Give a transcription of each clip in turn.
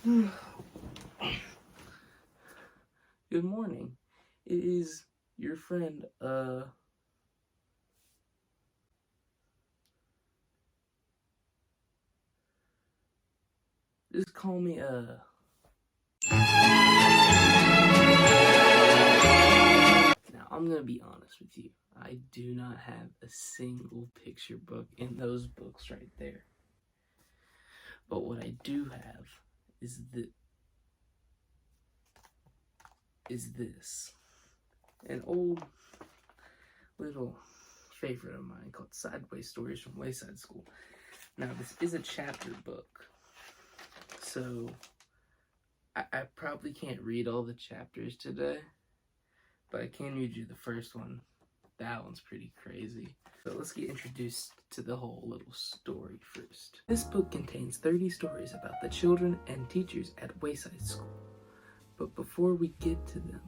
Good morning. It is your friend, just call me, Now, I'm gonna be honest with you. I do not have a single picture book in those books right there. But what I do have is this. An old little favorite of mine called Sideways Stories from Wayside School. Now, this is a chapter book, so I probably can't read all the chapters today, but I can read you the first one. That one's pretty crazy. So let's get introduced to the whole little story first. This book contains 30 stories about the children and teachers at Wayside School. But before we get to them,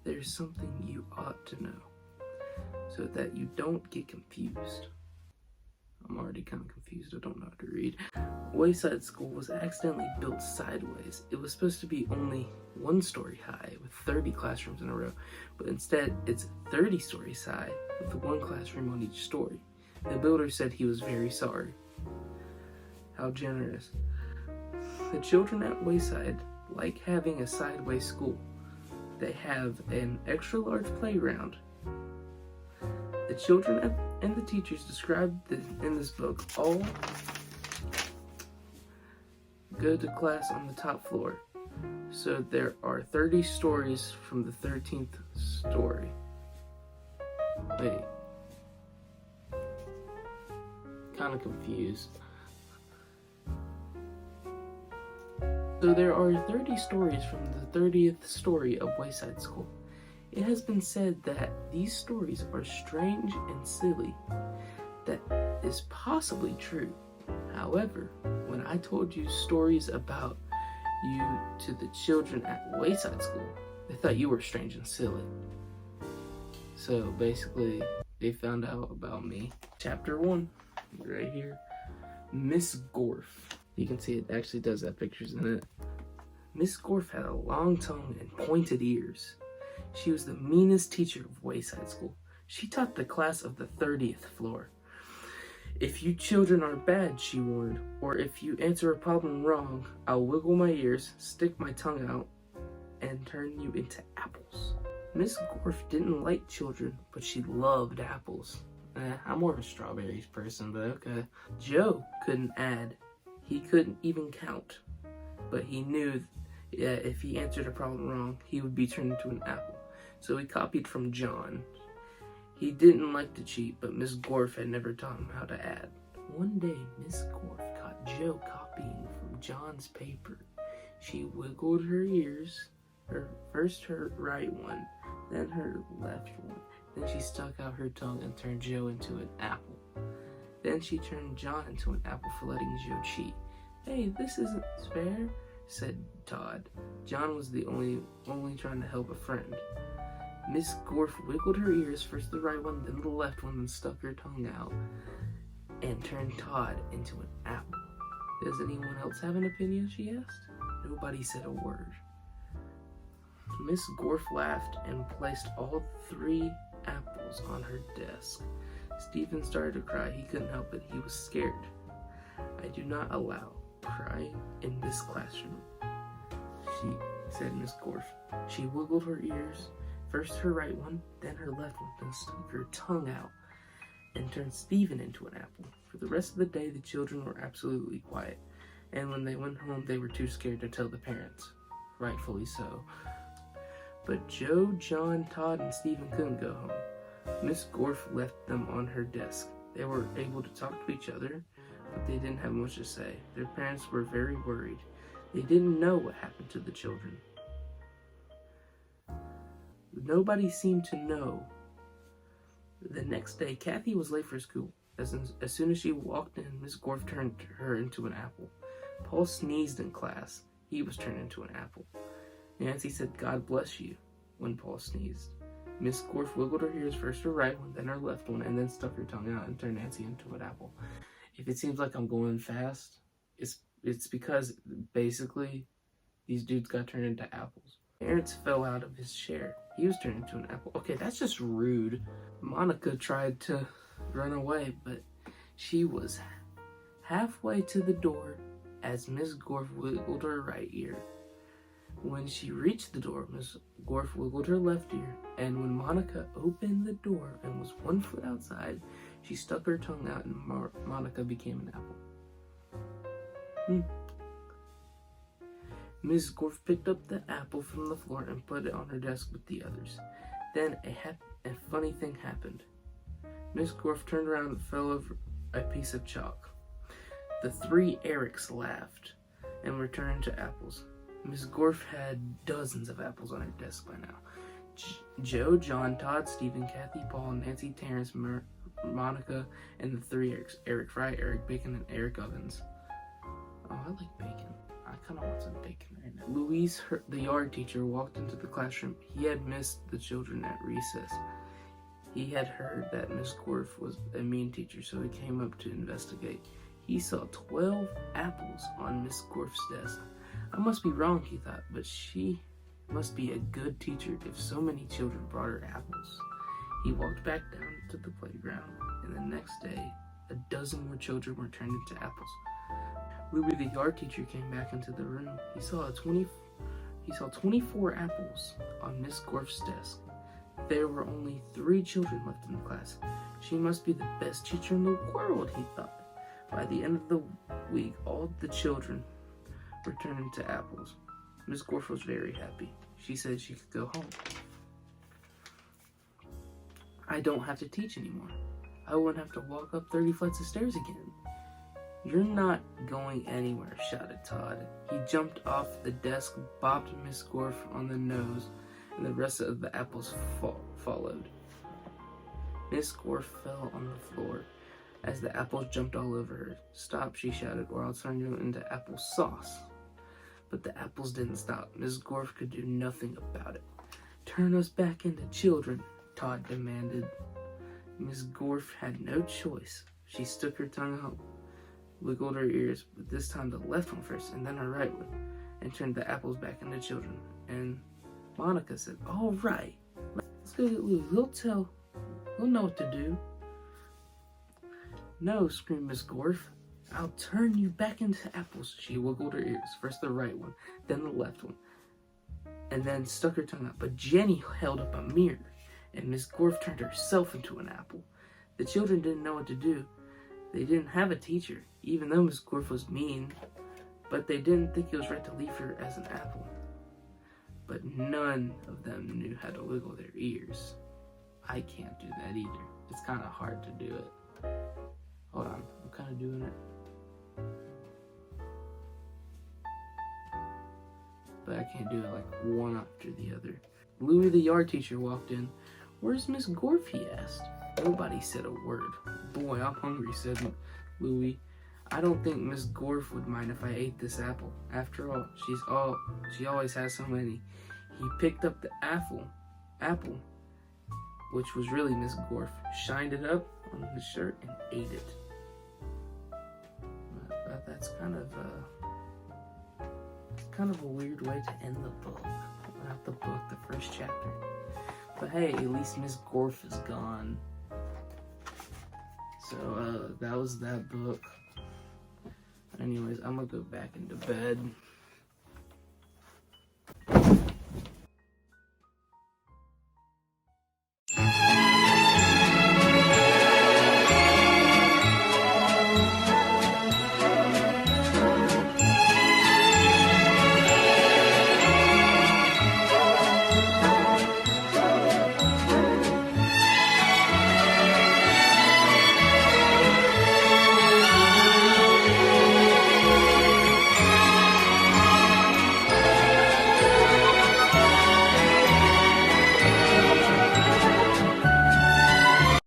there's something you ought to know so that you don't get confused. I'm already kind of confused. I don't know how to read. Wayside School was accidentally built sideways. It was supposed to be only 1 story high with 30 classrooms in a row, but instead it's 30 stories high with 1 classroom on each story. The builder said he was very sorry. How generous. The children at Wayside like having a sideways school. They have an extra large playground. The children and the teachers described in this book all go to class on the top floor. So there are 30 stories from the 13th story. Wait. Kind of confused. So there are 30 stories from the 30th story of Wayside School. It has been said that these stories are strange and silly. That is possibly true. However, when I told you stories about you to the children at Wayside School, they thought you were strange and silly. So basically, they found out about me. Chapter 1, right here. Miss Gorf. You can see it actually does have pictures in it. Miss Gorf had a long tongue and pointed ears. She was the meanest teacher of Wayside School. She taught the class of the 30th floor. If you children are bad, she warned, or if you answer a problem wrong, I'll wiggle my ears, stick my tongue out, and turn you into apples. Miss Gorf didn't like children, but she loved apples. I'm more of a strawberries person, but okay. Joe couldn't add. He couldn't even count, but he knew if he answered a problem wrong, he would be turned into an apple. So he copied from John. He didn't like to cheat, but Miss Gorf had never taught him how to add. One day, Miss Gorf caught Joe copying from John's paper. She wiggled her ears, first her right one, then her left one. Then she stuck out her tongue and turned Joe into an apple. Then she turned John into an apple for letting Joe cheat. Hey, this isn't fair, said Todd. John was the only trying to help a friend. Miss Gorf wiggled her ears, first the right one, then the left one, then stuck her tongue out and turned Todd into an apple. Does anyone else have an opinion, she asked. Nobody said a word. Miss Gorf laughed and placed all 3 apples on her desk. Stephen started to cry. He couldn't help it. He was scared. I do not allow crying in this classroom, said Miss Gorf. She wiggled her ears, first her right one, then her left one, then stuck her tongue out and turned Stephen into an apple. For the rest of the day, the children were absolutely quiet, and when they went home, they were too scared to tell the parents. Rightfully so. But Joe, John, Todd, and Stephen couldn't go home. Miss Gorf left them on her desk. They were able to talk to each other, but they didn't have much to say. Their parents were very worried. They didn't know what happened to the children. Nobody seemed to know. The next day, Kathy was late for school. As soon as she walked in, Miss Gorf turned her into an apple. Paul sneezed in class. He was turned into an apple. Nancy said, "God bless you," when Paul sneezed. Miss Gorf wiggled her ears, first her right one, then her left one, and then stuck her tongue out and turned Nancy into an apple. If it seems like I'm going fast, it's It's because basically these dudes got turned into apples. Terrence fell out of his chair. He was turned into an apple. Okay, that's just rude. Monica tried to run away, but she was halfway to the door as Miss Gorf wiggled her right ear. When she reached the door, Miss Gorf wiggled her left ear, and when Monica opened the door and was 1 foot outside, she stuck her tongue out and Monica became an apple. Miss Gorf picked up the apple from the floor and put it on her desk with the others. Then a funny thing happened. Miss Gorf turned around and fell over a piece of chalk. The 3 Erics laughed and returned to apples. Miss Gorf had dozens of apples on her desk by now. Joe, John, Todd, Stephen, Kathy, Paul, Nancy, Terrence, Monica, and the 3 Erics. Eric Fry, Eric Bacon, and Eric Ovens. Oh, I like bacon. I kind of want some bacon right now. Louise, the yard teacher, walked into the classroom. He had missed the children at recess. He had heard that Miss Gorf was a mean teacher, so he came up to investigate. He saw 12 apples on Miss Gorf's desk. I must be wrong, he thought, but she must be a good teacher if so many children brought her apples. He walked back down to the playground, and the next day, a dozen more children were turned into apples. Louis, the yard teacher, came back into the room. He saw 24 apples on Miss Gorf's desk. There were only 3 children left in the class. She must be the best teacher in the world, he thought. By the end of the week, all the children were turned into apples. Miss Gorf was very happy. She said she could go home. I don't have to teach anymore. I wouldn't have to walk up 30 flights of stairs again. You're not going anywhere, shouted Todd. He jumped off the desk, bopped Miss Gorf on the nose, and the rest of the apples followed. Miss Gorf fell on the floor as the apples jumped all over her. Stop, she shouted, or I'll turn you into apple sauce. But the apples didn't stop. Miss Gorf could do nothing about it. Turn us back into children, Todd demanded. Miss Gorf had no choice. She stuck her tongue out, wiggled her ears, but this time the left one first and then her right one, and turned the apples back into children. And Monica said, all right, let's go get Lou. He'll know what to do. No, screamed Miss Gorf. I'll turn you back into apples. She wiggled her ears, first the right one, then the left one, and then stuck her tongue out. But Jenny held up a mirror, and Miss Gorf turned herself into an apple. The children didn't know what to do. They didn't have a teacher, even though Miss Gorf was mean, but they didn't think it was right to leave her as an apple. But none of them knew how to wiggle their ears. I can't do that either. It's kind of hard to do it. Hold on, I'm kind of doing it. But I can't do it like one after the other. Louis, the yard teacher, walked in. Where's Miss Gorf, he asked. Nobody said a word. Boy, I'm hungry, said Louis. I don't think Miss Gorf would mind if I ate this apple. After all, she always has so many. He picked up the apple, which was really Miss Gorf, shined it up on his shirt, and ate it. That's kind of a weird way to end the book. Not the book, the first chapter. But hey, at least Miss Gorf is gone. So that was that book. Anyways, I'm gonna go back into bed.